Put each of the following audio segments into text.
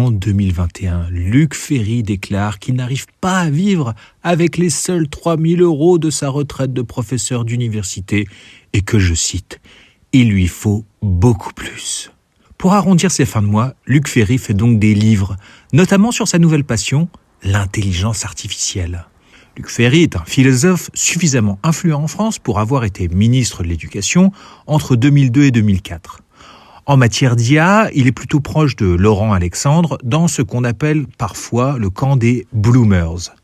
En 2021, Luc Ferry déclare qu'il n'arrive pas à vivre avec les seuls 3 000 € de sa retraite de professeur d'université et que, je cite, « il lui faut beaucoup plus ». Pour arrondir ses fins de mois, Luc Ferry fait donc des livres, notamment sur sa nouvelle passion, l'intelligence artificielle. Luc Ferry est un philosophe suffisamment influent en France pour avoir été ministre de l'Éducation entre 2002 et 2004. En matière d'IA, il est plutôt proche de Laurent Alexandre dans ce qu'on appelle parfois le camp des bloomers.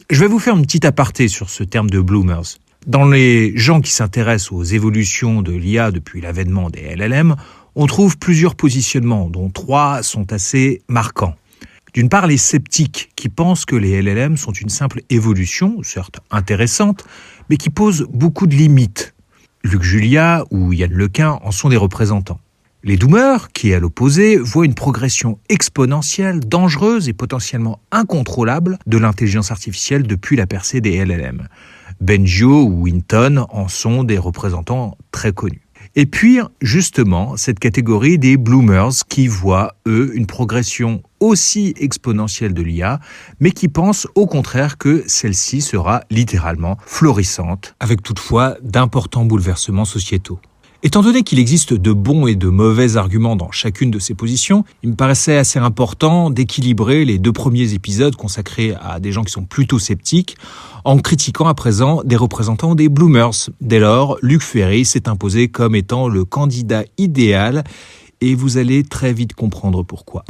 Je vais vous faire une petite aparté sur ce terme de bloomers. Dans les gens qui s'intéressent aux évolutions de l'IA depuis l'avènement des LLM, on trouve plusieurs positionnements, dont 3 sont assez marquants. D'une part, les sceptiques qui pensent que les LLM sont une simple évolution, certes intéressante, mais qui pose beaucoup de limites. Luc Julia ou Yann Lequin en sont des représentants. Les doomers, qui à l'opposé, voient une progression exponentielle, dangereuse et potentiellement incontrôlable de l'intelligence artificielle depuis la percée des LLM. Bengio ou Hinton en sont des représentants très connus. Et puis, justement, cette catégorie des bloomers qui voient, eux, une progression aussi exponentielle de l'IA, mais qui pensent au contraire que celle-ci sera littéralement florissante, avec toutefois d'importants bouleversements sociétaux. Étant donné qu'il existe de bons et de mauvais arguments dans chacune de ces positions, il me paraissait assez important d'équilibrer les 2 premiers épisodes consacrés à des gens qui sont plutôt sceptiques, en critiquant à présent des représentants des bloomers. Dès lors, Luc Ferry s'est imposé comme étant le candidat idéal, et vous allez très vite comprendre pourquoi.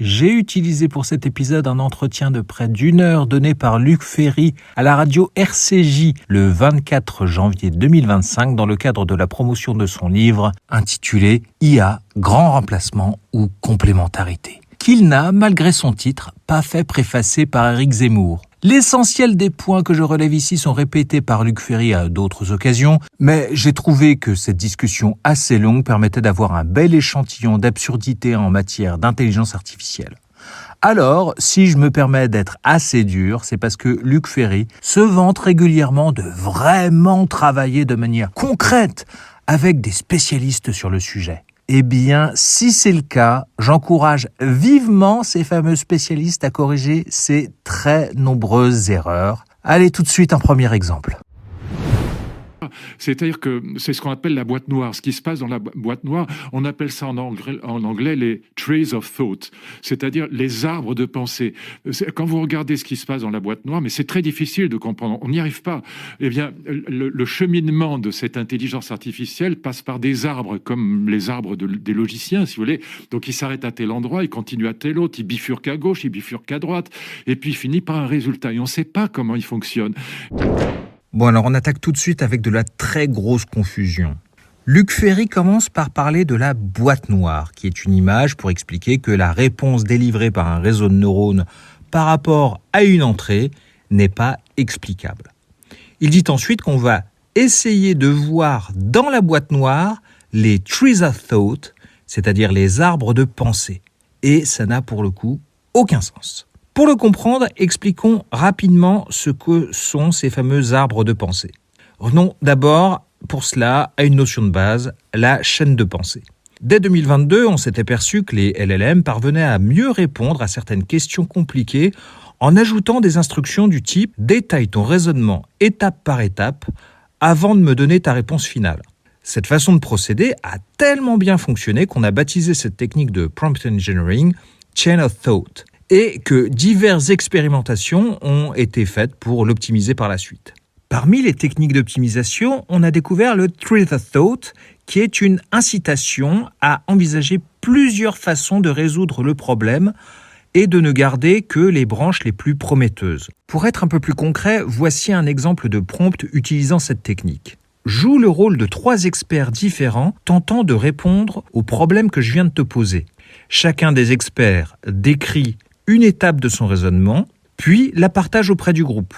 J'ai utilisé pour cet épisode un entretien de près d'1 heure donné par Luc Ferry à la radio RCJ le 24 janvier 2025 dans le cadre de la promotion de son livre intitulé « IA, grand remplacement ou complémentarité » qu'il n'a, malgré son titre, pas fait préfacer par Éric Zemmour. L'essentiel des points que je relève ici sont répétés par Luc Ferry à d'autres occasions, mais j'ai trouvé que cette discussion assez longue permettait d'avoir un bel échantillon d'absurdité en matière d'intelligence artificielle. Alors, si je me permets d'être assez dur, c'est parce que Luc Ferry se vante régulièrement de vraiment travailler de manière concrète avec des spécialistes sur le sujet. Eh bien, si c'est le cas, j'encourage vivement ces fameux spécialistes à corriger ces très nombreuses erreurs. Allez tout de suite un premier exemple. C'est-à-dire que c'est ce qu'on appelle la boîte noire. Ce qui se passe dans la boîte noire, on appelle ça en anglais les trees of thought, c'est-à-dire les arbres de pensée. Quand vous regardez ce qui se passe dans la boîte noire, mais c'est très difficile de comprendre, on n'y arrive pas. Eh bien, le cheminement de cette intelligence artificielle passe par des arbres, comme les arbres des logiciens, si vous voulez. Donc, il s'arrête à tel endroit, il continue à tel autre, il bifurque à gauche, il bifurque à droite, et puis il finit par un résultat. Et on ne sait pas comment il fonctionne. Bon, alors on attaque tout de suite avec de la très grosse confusion. Luc Ferry commence par parler de la boîte noire, qui est une image pour expliquer que la réponse délivrée par un réseau de neurones par rapport à une entrée n'est pas explicable. Il dit ensuite qu'on va essayer de voir dans la boîte noire les trees of thought, c'est-à-dire les arbres de pensée. Et ça n'a pour le coup aucun sens. Pour le comprendre, expliquons rapidement ce que sont ces fameux arbres de pensée. Revenons d'abord, pour cela, à une notion de base, la chaîne de pensée. Dès 2022, on s'est aperçu que les LLM parvenaient à mieux répondre à certaines questions compliquées en ajoutant des instructions du type « détaille ton raisonnement étape par étape avant de me donner ta réponse finale ». Cette façon de procéder a tellement bien fonctionné qu'on a baptisé cette technique de prompt engineering « chain of thought » et que diverses expérimentations ont été faites pour l'optimiser par la suite. Parmi les techniques d'optimisation, on a découvert le Tree of Thought, qui est une incitation à envisager plusieurs façons de résoudre le problème et de ne garder que les branches les plus prometteuses. Pour être un peu plus concret, voici un exemple de prompt utilisant cette technique. Joue le rôle de 3 experts différents tentant de répondre au problème que je viens de te poser. Chacun des experts décrit une étape de son raisonnement, puis la partage auprès du groupe.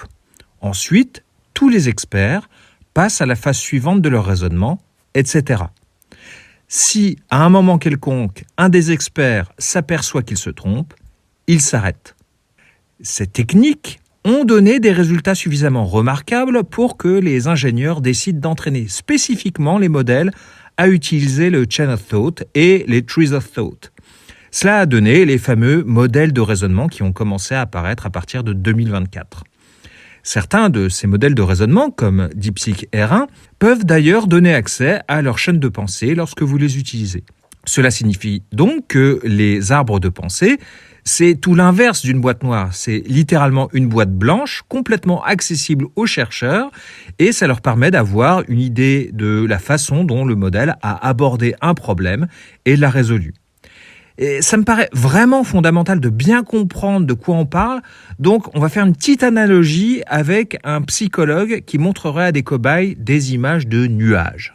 Ensuite, tous les experts passent à la phase suivante de leur raisonnement, etc. Si, à un moment quelconque, un des experts s'aperçoit qu'il se trompe, il s'arrête. Ces techniques ont donné des résultats suffisamment remarquables pour que les ingénieurs décident d'entraîner spécifiquement les modèles à utiliser le Chain of Thought et les Trees of Thought. Cela a donné les fameux modèles de raisonnement qui ont commencé à apparaître à partir de 2024. Certains de ces modèles de raisonnement, comme DeepSeek R1, peuvent d'ailleurs donner accès à leur chaîne de pensée lorsque vous les utilisez. Cela signifie donc que les arbres de pensée, c'est tout l'inverse d'une boîte noire. C'est littéralement une boîte blanche, complètement accessible aux chercheurs, et ça leur permet d'avoir une idée de la façon dont le modèle a abordé un problème et l'a résolu. Et ça me paraît vraiment fondamental de bien comprendre de quoi on parle, donc on va faire une petite analogie avec un psychologue qui montrerait à des cobayes des images de nuages.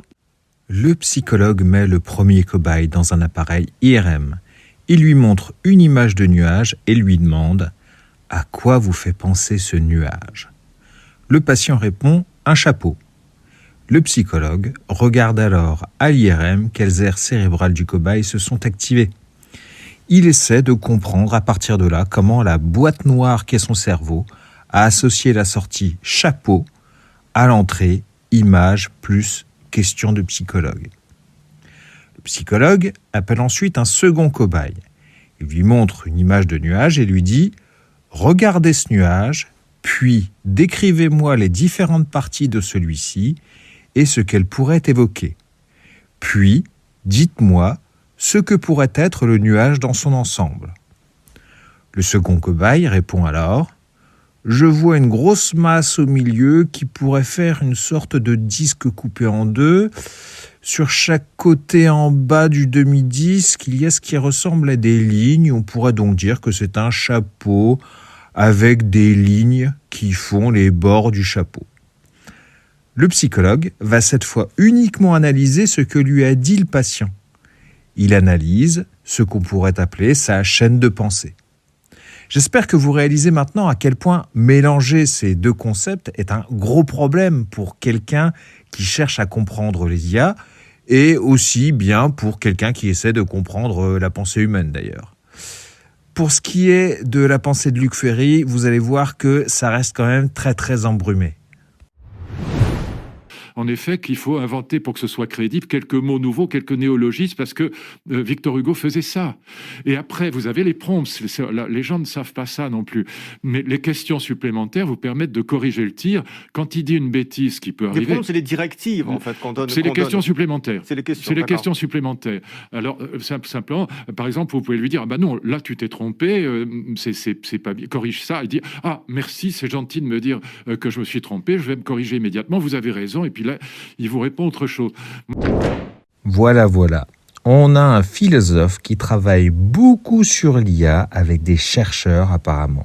Le psychologue met le premier cobaye dans un appareil IRM. Il lui montre une image de nuage et lui demande « À quoi vous fait penser ce nuage ?» Le patient répond « Un chapeau ». Le psychologue regarde alors à l'IRM quelles aires cérébrales du cobaye se sont activées. Il essaie de comprendre à partir de là comment la boîte noire qu'est son cerveau a associé la sortie « chapeau » à l'entrée « image » plus « question de psychologue ». Le psychologue appelle ensuite un second cobaye. Il lui montre une image de nuage et lui dit « Regardez ce nuage, puis décrivez-moi les différentes parties de celui-ci et ce qu'elles pourraient évoquer. Puis, dites-moi ce que pourrait être le nuage dans son ensemble. » Le second cobaye répond alors « Je vois une grosse masse au milieu qui pourrait faire une sorte de disque coupé en deux. Sur chaque côté en bas du demi-disque, il y a ce qui ressemble à des lignes. On pourrait donc dire que c'est un chapeau avec des lignes qui font les bords du chapeau. » Le psychologue va cette fois uniquement analyser ce que lui a dit le patient. Il analyse ce qu'on pourrait appeler sa chaîne de pensée. J'espère que vous réalisez maintenant à quel point mélanger ces deux concepts est un gros problème pour quelqu'un qui cherche à comprendre les IA et aussi bien pour quelqu'un qui essaie de comprendre la pensée humaine d'ailleurs. Pour ce qui est de la pensée de Luc Ferry, vous allez voir que ça reste quand même très très embrumé. En effet, qu'il faut inventer pour que ce soit crédible quelques mots nouveaux, quelques néologismes, parce que Victor Hugo faisait ça. Et après, vous avez les prompts. Les gens ne savent pas ça non plus. Mais les questions supplémentaires vous permettent de corriger le tir. Quand il dit une bêtise qui peut arriver... Les prompts, c'est les directives, en fait, qu'on donne. C'est les questions supplémentaires. C'est les questions supplémentaires. Alors, simplement, par exemple, vous pouvez lui dire, ah ben non, là, tu t'es trompé, c'est pas bien. Corrige ça. Il dit, ah, merci, c'est gentil de me dire que je me suis trompé, je vais me corriger immédiatement, vous avez raison. Et puis là, il vous répond autre chose. Voilà. On a un philosophe qui travaille beaucoup sur l'IA avec des chercheurs apparemment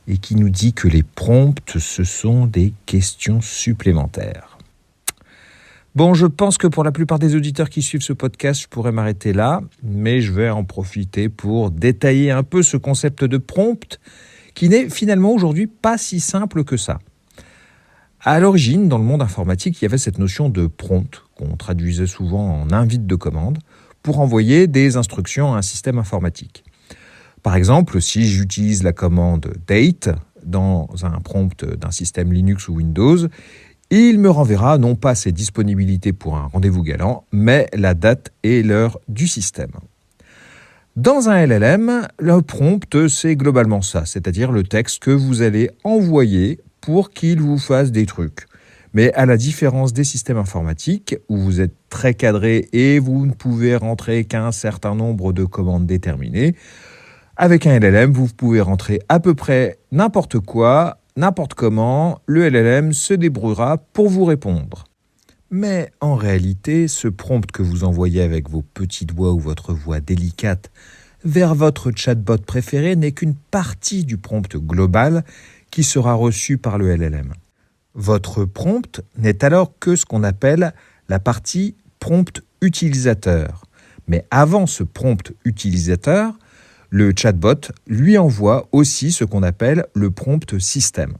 et qui nous dit que les prompts, ce sont des questions supplémentaires. Bon, je pense que pour la plupart des auditeurs qui suivent ce podcast, je pourrais m'arrêter là, mais je vais en profiter pour détailler un peu ce concept de prompt qui n'est finalement aujourd'hui pas si simple que ça. À l'origine, dans le monde informatique, il y avait cette notion de prompt, qu'on traduisait souvent en invite de commande, pour envoyer des instructions à un système informatique. Par exemple, si j'utilise la commande date dans un prompt d'un système Linux ou Windows, il me renverra non pas ses disponibilités pour un rendez-vous galant, mais la date et l'heure du système. Dans un LLM, le prompt, c'est globalement ça, c'est-à-dire le texte que vous allez envoyer pour qu'il vous fasse des trucs. Mais à la différence des systèmes informatiques, où vous êtes très cadré et vous ne pouvez rentrer qu'un certain nombre de commandes déterminées, avec un LLM, vous pouvez rentrer à peu près n'importe quoi, n'importe comment, le LLM se débrouillera pour vous répondre. Mais en réalité, ce prompt que vous envoyez avec vos petits doigts ou votre voix délicate vers votre chatbot préféré n'est qu'une partie du prompt global qui sera reçu par le LLM. Votre prompt n'est alors que ce qu'on appelle la partie prompt utilisateur. Mais avant ce prompt utilisateur, le chatbot lui envoie aussi ce qu'on appelle le prompt système.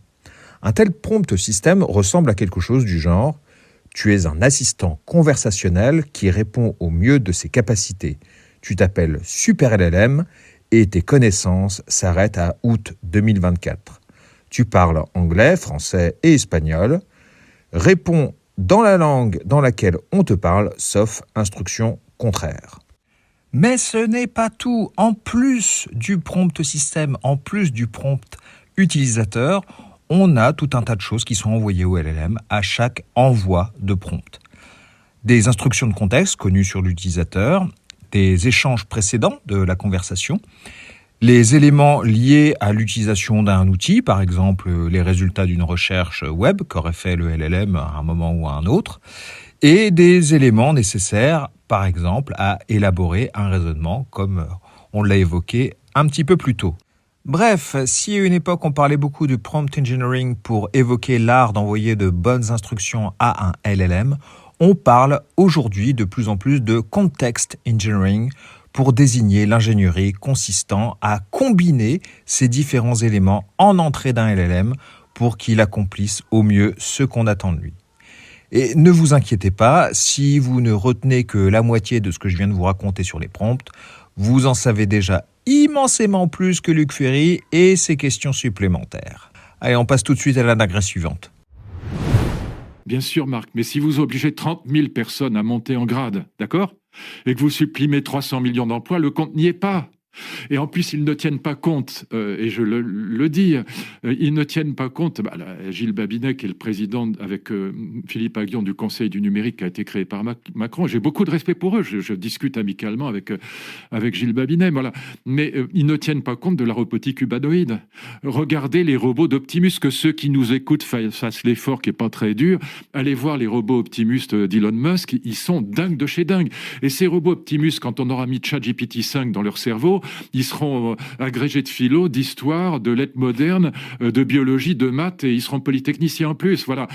Un tel prompt système ressemble à quelque chose du genre « Tu es un assistant conversationnel qui répond au mieux de ses capacités. Tu t'appelles SuperLLM et tes connaissances s'arrêtent à août 2024. Tu parles anglais, français et espagnol. Réponds dans la langue dans laquelle on te parle, sauf instruction contraire. Mais ce n'est pas tout. En plus du prompt système, en plus du prompt utilisateur, on a tout un tas de choses qui sont envoyées au LLM à chaque envoi de prompt. Des instructions de contexte connues sur l'utilisateur, des échanges précédents de la conversation, les éléments liés à l'utilisation d'un outil, par exemple les résultats d'une recherche web qu'aurait fait le LLM à un moment ou à un autre, et des éléments nécessaires, par exemple, à élaborer un raisonnement, comme on l'a évoqué un petit peu plus tôt. Bref, si à une époque on parlait beaucoup de prompt engineering pour évoquer l'art d'envoyer de bonnes instructions à un LLM, on parle aujourd'hui de plus en plus de context engineering pour désigner l'ingénierie consistant à combiner ces différents éléments en entrée d'un LLM pour qu'il accomplisse au mieux ce qu'on attend de lui. Et ne vous inquiétez pas, si vous ne retenez que la moitié de ce que je viens de vous raconter sur les prompts, vous en savez déjà immensément plus que Luc Ferry et ses questions supplémentaires. Allez, on passe tout de suite à la digresse suivante. Bien sûr, Marc, mais si vous obligez 30 000 personnes à monter en grade, d'accord ? Et que vous supprimez 300 millions d'emplois, le compte n'y est pas. Et en plus, ils ne tiennent pas compte, et je le dis, ils ne tiennent pas compte. Gilles Babinet, qui est le président avec Philippe Aghion du Conseil du numérique qui a été créé par Macron, j'ai beaucoup de respect pour eux, je discute amicalement avec Gilles Babinet, voilà. Mais ils ne tiennent pas compte de la robotique humanoïde. Regardez les robots d'Optimus, que ceux qui nous écoutent fassent l'effort qui n'est pas très dur. Allez voir les robots Optimus d'Elon Musk, ils sont dingues de chez dingues. Et ces robots Optimus, quand on aura mis ChatGPT 5 dans leur cerveau, ils seront agrégés de philo, d'histoire, de lettres modernes, de biologie, de maths, et ils seront polytechniciens en plus, voilà.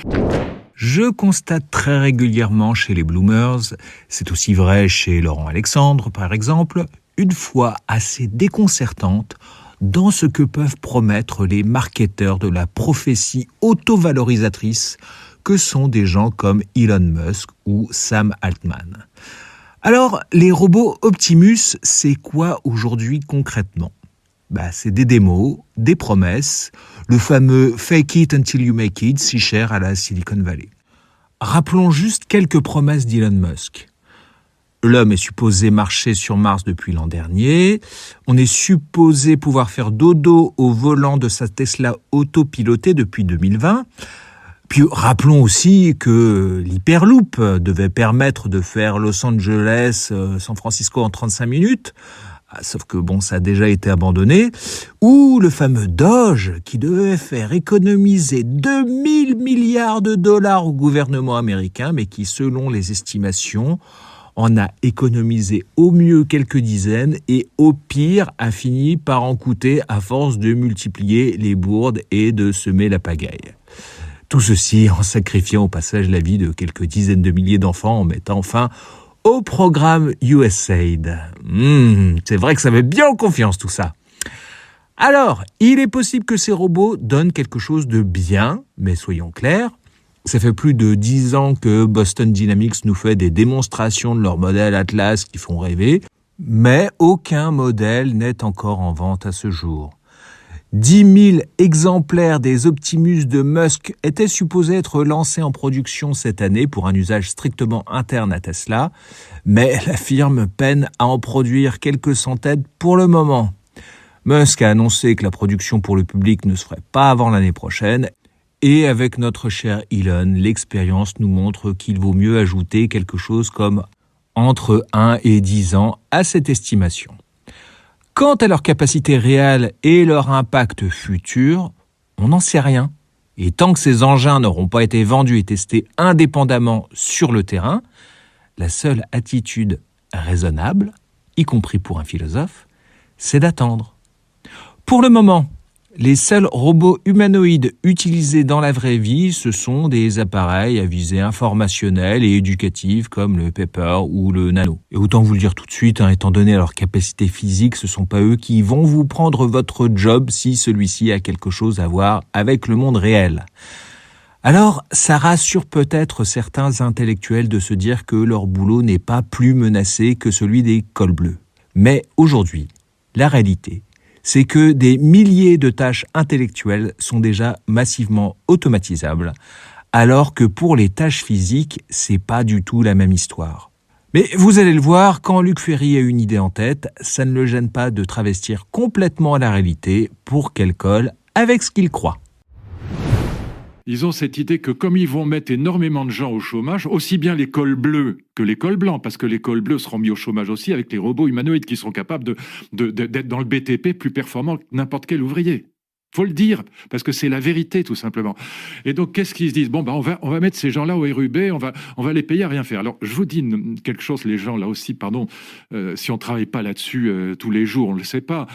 Je constate très régulièrement chez les bloomers, c'est aussi vrai chez Laurent Alexandre par exemple, une foi assez déconcertante dans ce que peuvent promettre les marketeurs de la prophétie autovalorisatrice que sont des gens comme Elon Musk ou Sam Altman. Alors, les robots Optimus, c'est quoi aujourd'hui concrètement ? C'est des démos, des promesses, le fameux « fake it until you make it » si cher à la Silicon Valley. Rappelons juste quelques promesses d'Elon Musk. L'homme est supposé marcher sur Mars depuis l'an dernier. On est supposé pouvoir faire dodo au volant de sa Tesla autopilotée depuis 2020. Puis rappelons aussi que l'Hyperloop devait permettre de faire Los Angeles-San Francisco en 35 minutes, sauf que ça a déjà été abandonné, ou le fameux Doge qui devait faire économiser 2000 milliards de dollars au gouvernement américain, mais qui, selon les estimations, en a économisé au mieux quelques dizaines et au pire a fini par en coûter à force de multiplier les bourdes et de semer la pagaille. Tout ceci en sacrifiant au passage la vie de quelques dizaines de milliers d'enfants en mettant fin au programme USAID. C'est vrai que ça met bien en confiance tout ça. Alors, il est possible que ces robots donnent quelque chose de bien, mais soyons clairs, ça fait plus de 10 ans que Boston Dynamics nous fait des démonstrations de leurs modèles Atlas qui font rêver, mais aucun modèle n'est encore en vente à ce jour. 10 000 exemplaires des Optimus de Musk étaient supposés être lancés en production cette année pour un usage strictement interne à Tesla, mais la firme peine à en produire quelques centaines pour le moment. Musk a annoncé que la production pour le public ne se ferait pas avant l'année prochaine, et avec notre cher Elon, l'expérience nous montre qu'il vaut mieux ajouter quelque chose comme entre 1 et 10 ans à cette estimation. Quant à leur capacité réelle et leur impact futur, on n'en sait rien. Et tant que ces engins n'auront pas été vendus et testés indépendamment sur le terrain, la seule attitude raisonnable, y compris pour un philosophe, c'est d'attendre. Pour le moment, les seuls robots humanoïdes utilisés dans la vraie vie, ce sont des appareils à visée informationnelle et éducative comme le Pepper ou le Nano. Et autant vous le dire tout de suite, étant donné leur capacité physique, ce ne sont pas eux qui vont vous prendre votre job si celui-ci a quelque chose à voir avec le monde réel. Alors, ça rassure peut-être certains intellectuels de se dire que leur boulot n'est pas plus menacé que celui des cols bleus. Mais aujourd'hui, La réalité, c'est que des milliers de tâches intellectuelles sont déjà massivement automatisables, alors que pour les tâches physiques, c'est pas du tout la même histoire. Mais vous allez le voir, quand Luc Ferry a une idée en tête, ça ne le gêne pas de travestir complètement la réalité pour qu'elle colle avec ce qu'il croit. Ils ont cette idée que comme ils vont mettre énormément de gens au chômage, aussi bien les cols bleus que les cols blancs, parce que les cols bleus seront mis au chômage aussi avec les robots humanoïdes qui seront capables d'être dans le BTP plus performants que n'importe quel ouvrier. Faut le dire, parce que c'est la vérité, tout simplement. Et donc, qu'est-ce qu'ils se disent? Bon, on va mettre ces gens-là au RUB, on va les payer à rien faire. Alors, je vous dis quelque chose, les gens, là aussi, pardon, si on travaille pas là-dessus tous les jours, on le sait pas.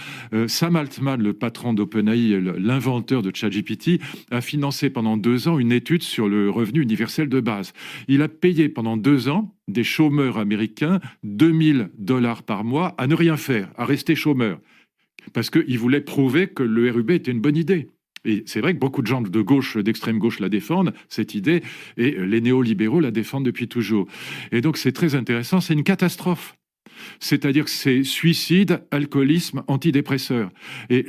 Sam Altman, le patron d'OpenAI, l'inventeur de ChatGPT, a financé pendant 2 ans une étude sur le revenu universel de base. Il a payé pendant 2 ans des chômeurs américains $2 000 par mois à ne rien faire, à rester chômeurs. Parce qu'il voulait prouver que le RUB était une bonne idée. Et c'est vrai que beaucoup de gens de gauche, d'extrême gauche la défendent, cette idée, et les néolibéraux la défendent depuis toujours. Et donc c'est très intéressant, c'est une catastrophe. C'est-à-dire que c'est suicide, alcoolisme, antidépresseur. Et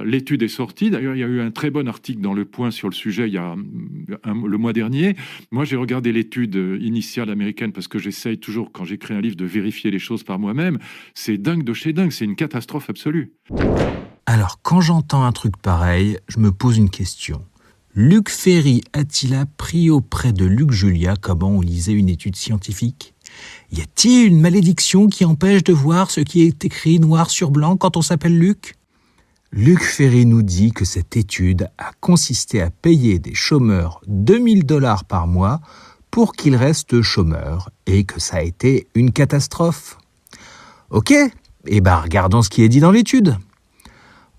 l'étude est sortie. D'ailleurs, il y a eu un très bon article dans Le Point sur le sujet le mois dernier. Moi, j'ai regardé l'étude initiale américaine parce que j'essaye toujours, quand j'écris un livre, de vérifier les choses par moi-même. C'est dingue de chez dingue. C'est une catastrophe absolue. Alors, quand j'entends un truc pareil, je me pose une question. Luc Ferry a-t-il appris auprès de Luc Julia comment on lisait une étude scientifique ? Y a-t-il une malédiction qui empêche de voir ce qui est écrit noir sur blanc quand on s'appelle Luc ? Luc Ferry nous dit que cette étude a consisté à payer des chômeurs $2 000 par mois pour qu'ils restent chômeurs et que ça a été une catastrophe. Ok, regardons ce qui est dit dans l'étude.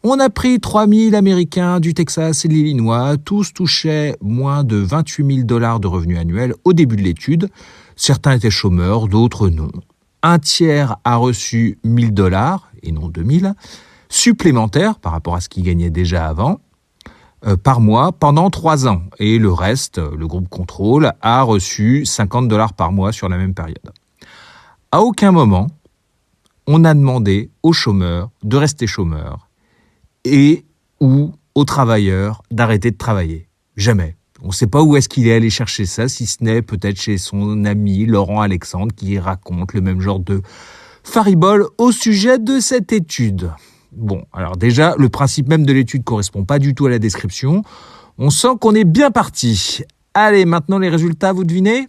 On a pris 3000 Américains du Texas et de l'Illinois, tous touchaient moins de $28 000 de revenus annuels au début de l'étude. Certains étaient chômeurs, d'autres non. Un tiers a reçu $1 000 et non 2000 supplémentaires par rapport à ce qu'ils gagnaient déjà avant par mois pendant 3 ans. Et le reste, le groupe contrôle, a reçu $50 par mois sur la même période. À aucun moment, on a demandé aux chômeurs de rester chômeurs et ou aux travailleurs d'arrêter de travailler. Jamais. On ne sait pas où est-ce qu'il est allé chercher ça, si ce n'est peut-être chez son ami Laurent Alexandre qui raconte le même genre de faribole au sujet de cette étude. Bon, alors déjà, le principe même de l'étude ne correspond pas du tout à la description. On sent qu'on est bien parti. Allez, maintenant les résultats, vous devinez ?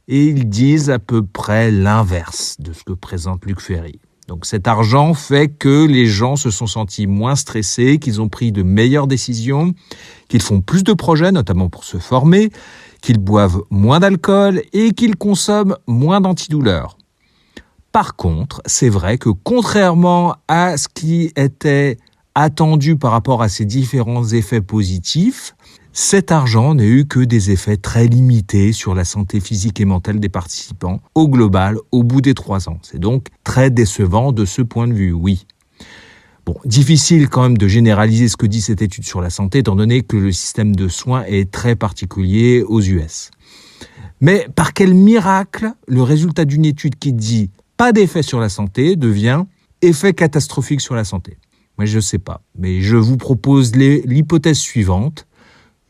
Et ils disent à peu près l'inverse de ce que présente Luc Ferry. Donc cet argent fait que les gens se sont sentis moins stressés, qu'ils ont pris de meilleures décisions, qu'ils font plus de projets, notamment pour se former, qu'ils boivent moins d'alcool et qu'ils consomment moins d'antidouleurs. Par contre, c'est vrai que contrairement à ce qui était attendu par rapport à ces différents effets positifs, cet argent n'a eu que des effets très limités sur la santé physique et mentale des participants, au global, au bout des 3 ans. C'est donc très décevant de ce point de vue, oui. Bon, difficile quand même de généraliser ce que dit cette étude sur la santé, étant donné que le système de soins est très particulier aux US. Mais par quel miracle, le résultat d'une étude qui dit pas d'effet sur la santé devient effet catastrophique sur la santé ? Moi, je ne sais pas, mais je vous propose l'hypothèse suivante.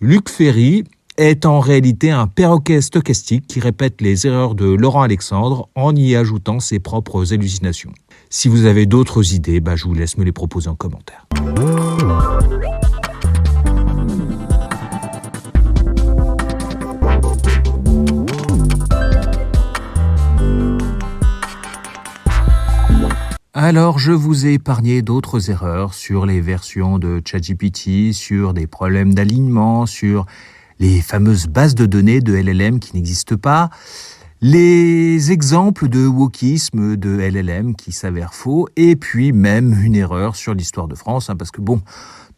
Luc Ferry est en réalité un perroquet stochastique qui répète les erreurs de Laurent Alexandre en y ajoutant ses propres hallucinations. Si vous avez d'autres idées, je vous laisse me les proposer en commentaire. Alors, je vous ai épargné d'autres erreurs sur les versions de ChatGPT, sur des problèmes d'alignement, sur les fameuses bases de données de LLM qui n'existent pas, les exemples de wokisme de LLM qui s'avèrent faux, et puis même une erreur sur l'histoire de France, parce que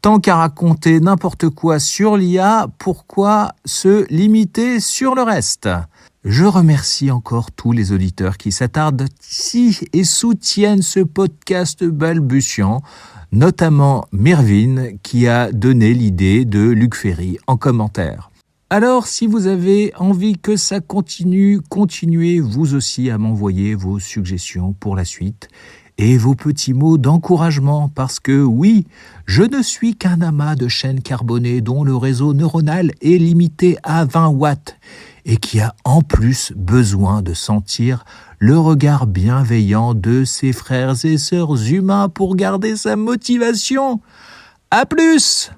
tant qu'à raconter n'importe quoi sur l'IA, pourquoi se limiter sur le reste ? Je remercie encore tous les auditeurs qui s'attardent ici et soutiennent ce podcast balbutiant, notamment Mervyn qui a donné l'idée de Luc Ferry en commentaire. Alors, si vous avez envie que ça continue, continuez vous aussi à m'envoyer vos suggestions pour la suite. et vos petits mots d'encouragement parce que oui, je ne suis qu'un amas de chaînes carbonées dont le réseau neuronal est limité à 20 watts et qui a en plus besoin de sentir le regard bienveillant de ses frères et sœurs humains pour garder sa motivation. À plus!